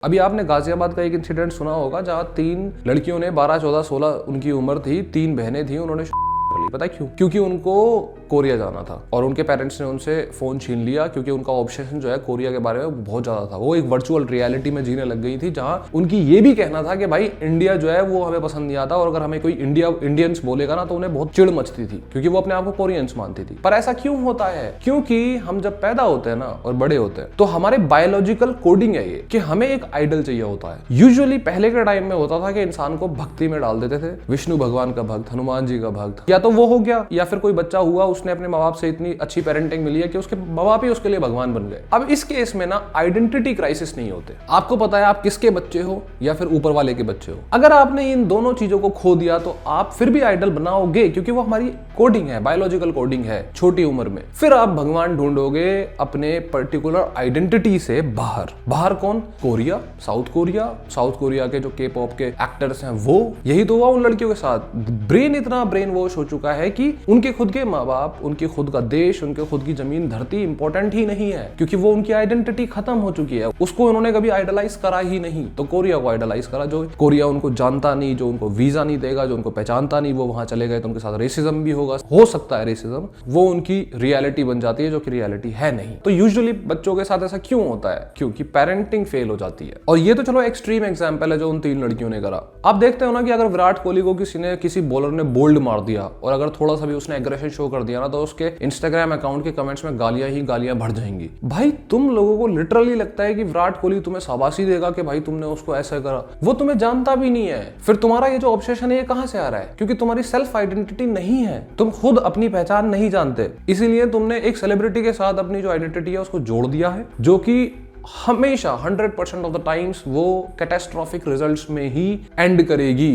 अभी आपने गाजियाबाद का एक इंसिडेंट सुना होगा जहां 3 लड़कियों ने 12, 14, 16 उनकी उम्र थी, 3 बहनें थी, उन्होंने कर ली। पता है क्यों? क्योंकि उनको कोरिया जाना था और उनके पेरेंट्स ने उनसे फोन छीन लिया क्योंकि उनका ऑब्सेशन जो है कोरिया के बारे में बहुत ज्यादा था। वो एक वर्चुअल रियलिटी में जीने लग गई थी जहां उनकी ये भी कहना था कि भाई इंडिया जो है वो हमें पसंद नहीं आता और अगर हमें कोई इंडियंस बोलेगा ना तो उन्हें बहुत चिढ़ मचती थी क्योंकि वो अपने आप को कोरियंस मानती थी। पर ऐसा क्यों होता है? क्योंकि हम जब पैदा होते हैं ना और बड़े होते हैं तो हमारे बायोलॉजिकल कोडिंग है ये कि हमें एक आइडल चाहिए होता है। यूजुअली पहले के टाइम में होता था कि इंसान को भक्ति में डाल देते थे, विष्णु भगवान का भक्त, हनुमान जी का भक्त, या तो वो हो गया या फिर कोई बच्चा हुआ उसने अपने माँ बाप से इतनी अच्छी पेरेंटिंग मिली है कि उसके माँ बाप ही उसके लिए भगवान बन गए। अब इस केस में ना आइडेंटिटी क्राइसिस नहीं होते। आपको पता है आप किसके बच्चे हो या फिर ऊपर वाले के बच्चे हो। अगर आपने इन दोनों चीजों को खो दिया तो आप फिर भी आइडल बनाओगे क्योंकि वो हमारी कोडिंग है, बायोलॉजिकल कोडिंग है छोटी उम्र में। फिर आप भगवान ढूंढोगे अपने पर्टिकुलर आइडेंटिटी से बाहर। बाहर कौन? कोरिया, साउथ कोरिया के जो के पॉप के एक्टर्स हैं वो। यही तो हुआ उन लड़कियों के साथ। ब्रेन इतना ब्रेन वॉश हो चुका है कि उनके खुद के माँ बाप, उनके खुद का देश, उनके खुद की जमीन धरती इंपॉर्टेंट ही नहीं है क्योंकि वो उनकी आइडेंटिटी खत्म हो चुकी है। उसको उन्होंने कभी आइडलाइज करा ही नहीं। तो कोरिया को आइडलाइज करा। जो कोरिया उनको जानता नहीं, जो उनको वीजा नहीं देगा, जो उनको पहचानता नहीं, वो वहां चले गए तो उनके साथ रेसिज्म भी होगा, हो सकता है रेसिज्म, वो उनकी रियलिटी बन जाती है जो कि रियलिटी है नहीं। तो यूजुअली बच्चों के साथ ऐसा क्यों होता है? क्योंकि पेरेंटिंग फेल हो जाती है। और ये तो चलो एक्सट्रीम एग्जांपल है जो उन 3 लड़कियों ने करा। आप देखते हो ना कि अगर विराट कोहली को किसी बॉलर ने बोल्ड मार दिया और अगर थोड़ा सा भी उसने एग्रेशन शो कर दिया ना तो उसके इंस्टाग्राम अकाउंट के कमेंट्स में गालियां ही गालियां भर जाएंगी। भाई तुम लोगों को लिटरली लगता है कि विराट कोहली तुम्हें शाबाशी देगा कि भाई तुमने उसको ऐसा करा? वो तुम्हें जानता भी नहीं है। फिर तुम्हारा ये जो ऑब्सेशन है ये कहां से आ रहा है? क्योंकि तुम्हारी सेल्फ आइडेंटिटी नहीं है, तुम खुद अपनी पहचान नहीं जानते, इसीलिए तुमने एक सेलिब्रिटी के साथ अपनी जो आइडेंटिटी है उसको जोड़ दिया है जो कि हमेशा 100% ऑफ द टाइम्स वो कैटास्ट्रॉफिक रिजल्ट्स में ही एंड करेगी।